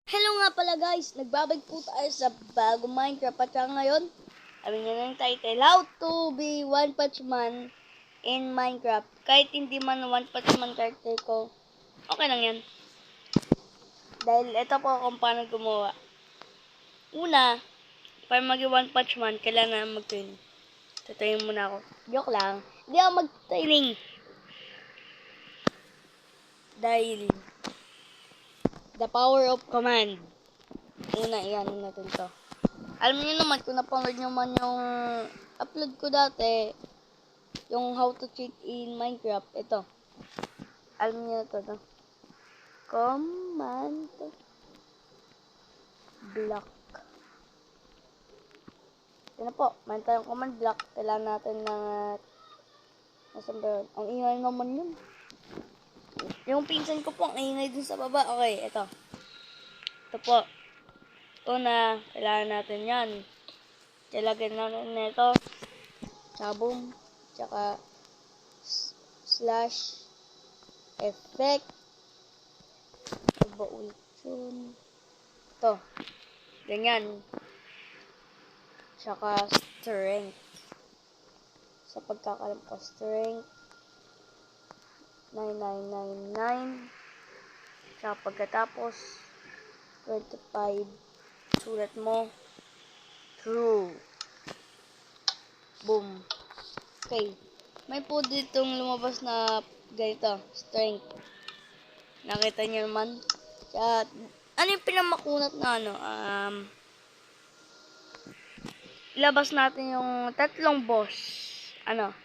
Hello nga pala guys, nagbabalik po tayo sa bagong Minecraft at saka ngayon, sabi niya ng title, How to be One Punch Man in Minecraft. Kahit hindi man One Punch Man character ko, okay lang yan. Dahil ito po kung paano gumawa. Una, para maging One Punch Man, kailangan mag-training. Tatayin muna ako. Joke lang, hindi ako mag-training. Dahil the power of command. Una, iyan natin to. Alam niyo naman, kung napanood niyo man yung upload ko dati, yung how to cheat in Minecraft, ito. Alam niyo na to, no? Command block. Yan po, mayroon tayong command block. Kailangan natin ng nasaan ba yun? Ang ingay naman yun. Yung pinsan ko po, ang ingay dun sa baba. Okay, ito. Ito po. Una, kailangan natin yan. Ilagay natin nito. Tsaka boom. Tsaka slash effect. Ito ba ulit yun? Ito. Ganyan. Tsaka strength. Sa pagkakalam ko, strength. 9999. Tsaka pagkatapos 25. Sulat mo. True. Boom. Okay. May po ditong lumabas na ganito. Strength. Nakita niyo naman. Kaya, ano yung pinamakunat na ano? Ilabas natin yung tatlong boss. Ano?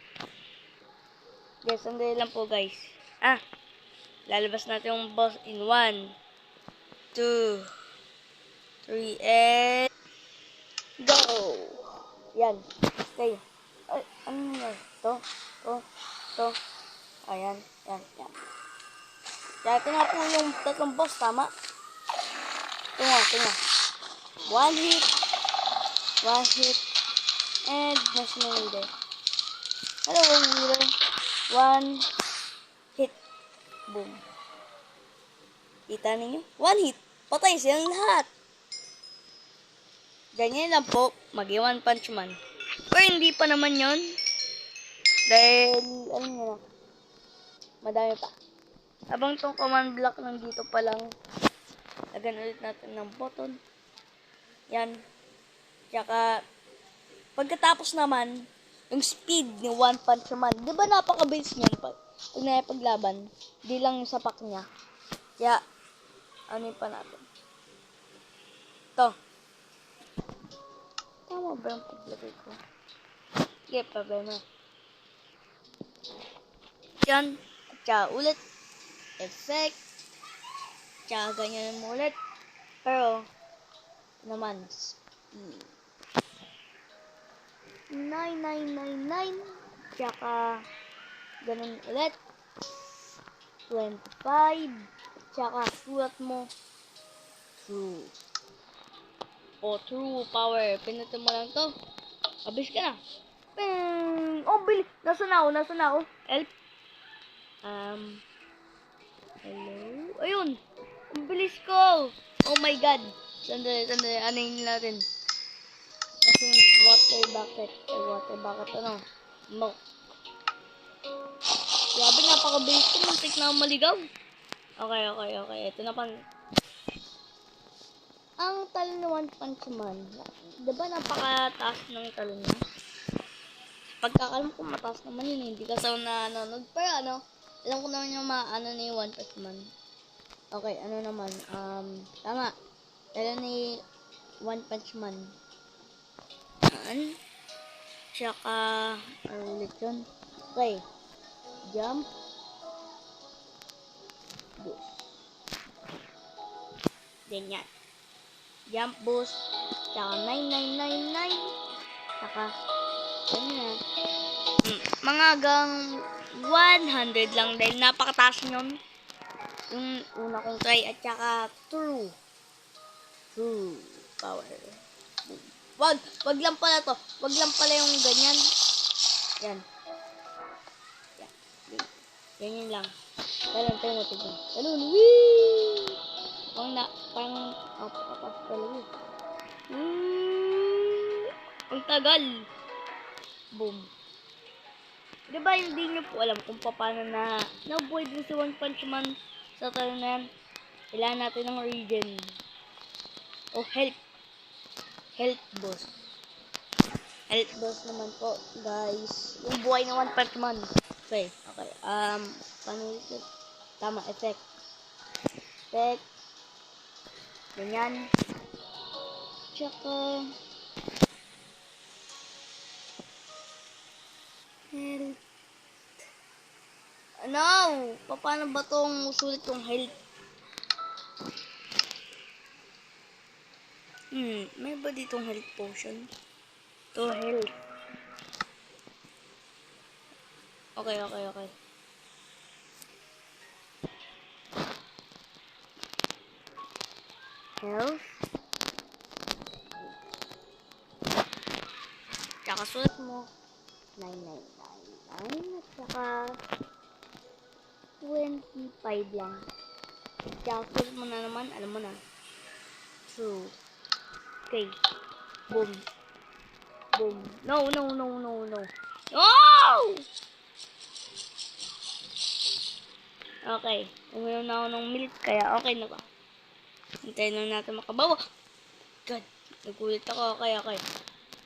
Yes, sandali lang po guys. Lalabas natin yung boss in 1, 2, 3, and go! Yan. Okay. Ay, ano nga? To. Ayan. Yan. Kaya ito nga po yung tatlong boss, tama? Ito nga. One hit, and mas na hindi. Hello, hero. One hit. Boom. Kita ninyo? One hit. Patay silang lahat. Ganyan lang po, mag-One Punch Man. Pero hindi pa naman yon. Dahil, ano nyo na, madami pa. Habang tong command block nandito pa lang, lagyan ulit natin ng button. Yan. Tsaka, pagkatapos naman, yung speed ni One Punch Man. Di ba napaka-base niyan pag naipaglaban? Di lang yung sapak niya. Kaya, ano pa natin? Ito. Tama ba yung paglagay ko? Sige, problema. Yan. Tsaka ulit. Effect. Tsaka ganyan mo ulit. Pero, naman, speed. 9999. Tsaka, ganun ulit. 25. Tsaka, sulat mo. True. True power. Pinutin mo lang to. Abis ka na. Bang! Oh, bilis. Nasa na ako. Help. Hello? Ayun. Ang bilis ko. Oh my God. Sandali. Anayin natin. Kasi water bucket. Ano? No. Grabe, napakabilis ko. Muntik na maligaw. Okay. Ito na pang... Ang talon ng One Punch Man, diba napakataas ng talon niya? Pagkakalam ko mataas naman yun, hindi kasi ako nanonood. Pero ano, alam ko naman yung maano ni One Punch Man. Okay, ano naman, tama. Talon ni One Punch Man. Tsaka, ulit yun. Okay, jump. Boost. Ganyan. Jump boost, tsaka 9999, tsaka, ganyan. Mga hanggang 100 lang dahil napakataas nyon. Yung una kong try, at tsaka true power. Wag lang pala to. Wag lang pala yung ganyan. Yan. Ganyan lang. Talon, wee! Wag na. Parang napakatas talaga. Ang tagal. Boom. Diba hindi nyo po alam kung paano na-avoid din si One Punch Man sa talo na yan. Kailangan natin ng regen. O health. Health boost. Health boost naman po, guys. Yung buhay ng One Punch Man. Okay. Paano ito? Tama, effect. Effect. Ganyan. Tsaka health. Ano? Paano ba tong sulit tong health? May ba ditong health potion? To health. Okay. Health. Tsaka sulit mo. 9999. At tsaka 25 lang. Tsaka sulit mo na naman. Alam mo na. True. Okay. Boom. Boom. No! No! Okay. Uminom na ako ng milk kaya okay na ba? Hintayin lang natin makabawa. God. Nagulit ako. Okay.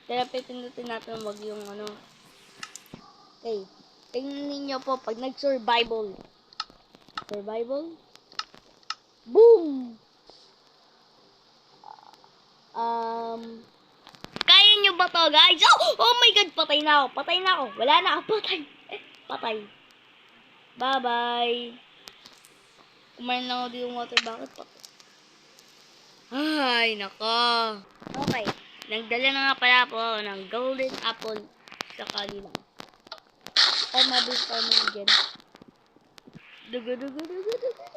Kaya pipindutin natin wag yung ano. Okay. Tingnan ninyo po pag nag-survival. Survival? Boom! Kaya nyo ba to, guys? Oh my God! Patay na ako. Wala na ako. Patay. Bye-bye. Kumain lang ako dito ng water. Bakit patay? Ay, nako. Okay. Nagdala na nga pala ako ng golden apple sa kanila. Ay, mabilis pa naman dyan. Dugo.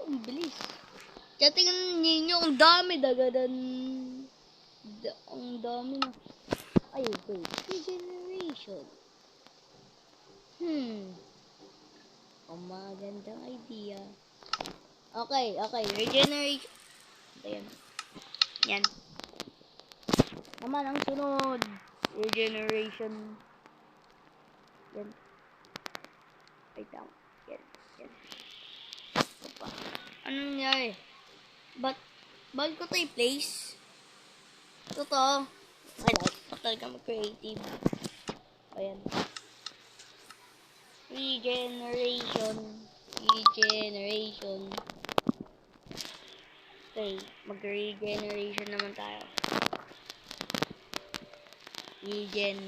Ang bilis. Kaya tingnan ninyo, ang dami dagadan. Ang dami na. Ay, wait. Regeneration. Ang magandang idea. Okay. Regeneration. Ayan. Yan. Naman ang sunod. Regeneration. Yan. Wait lang. Yan. Ano nangyari? Bakit ko tayo place? Totoo. Ay, talaga mag-creative. Ayan. Regeneration. Okay, mag-regeneration naman tayo. Regen.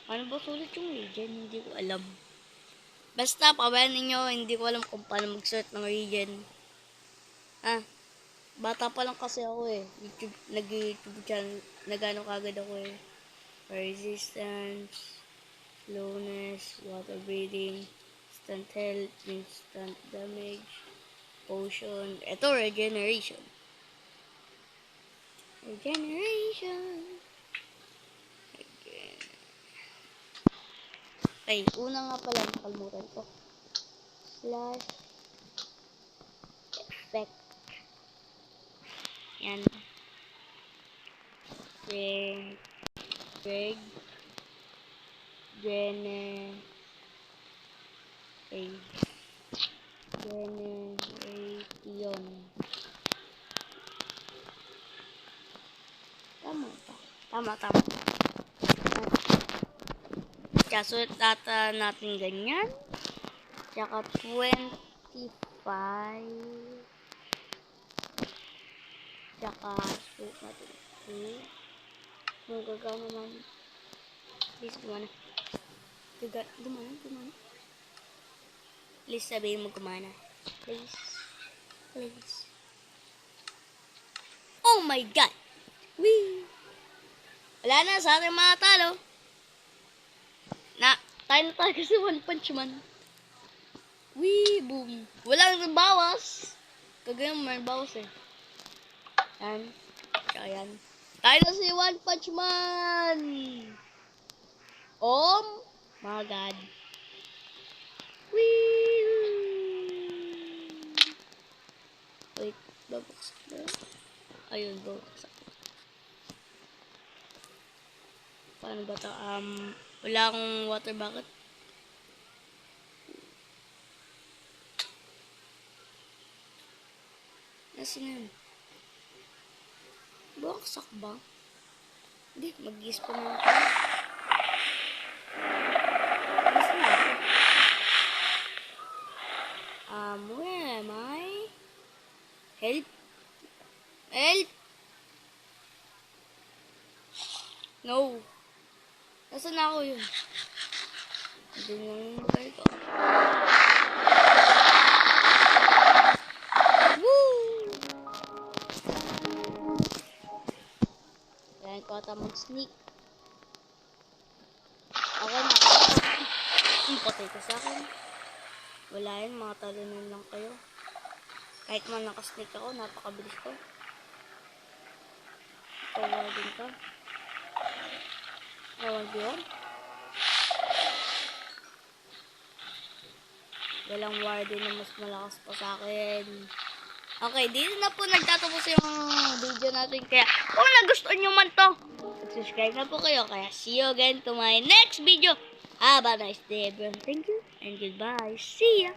Ano ba sulit yung regen? Hindi ko alam. Basta, pabayan ninyo, hindi ko alam kung paano mag-sort ng regen. Bata pa lang kasi ako eh. Nag-YouTube channel. Nagano kagad ako eh. Resistance, slowness, water breathing, instant health, instant damage, potion. Ito, regeneration. Okay, una nga pala, nakalimutan ko. Slash effect. Yan. Generation. Tama. Sulit natin ganyan. Tsaka 25. Tsaka sulit natin 2. Magagawa naman. Please, gumana. Please, sabihin mo gumana. Please. Oh my God! Wee! Wala na sa ating mga talo. Tayo na talaga si One Punch Man. Wee! Boom! Walang bawas. Kagaya may bawas eh. Yan. Tsaka yan. Tayo na si One Punch Man! Oh my God! Wee! Wait. Babaksak ba? Ayun, babaksak. Paano ba ito? Wala akong water bucket. Nasaan na yun? Babaksak ba? Hindi, mag-i-spawn na ako. Nasaan na ako? Where am I? Help? Help! No. Nasaan na ako yun? Hindi nang lugar ko. Woo! Kaya ko ata mag-sneak. Ako na. Patay ka sa akin. Wala yan, mga talunan lang kayo. Kahit man nakasneak ako, napakabilis ko. Ikaw din ka. Ewan ko yun. Walang warden na mas malakas pa sa akin. Okay, dito na po nagtatapos yung video natin. Kaya kung nagustuhan nyo man to, subscribe na po kayo. Kaya see you again to my next video. Have a nice day everyone. Thank you and goodbye. See ya!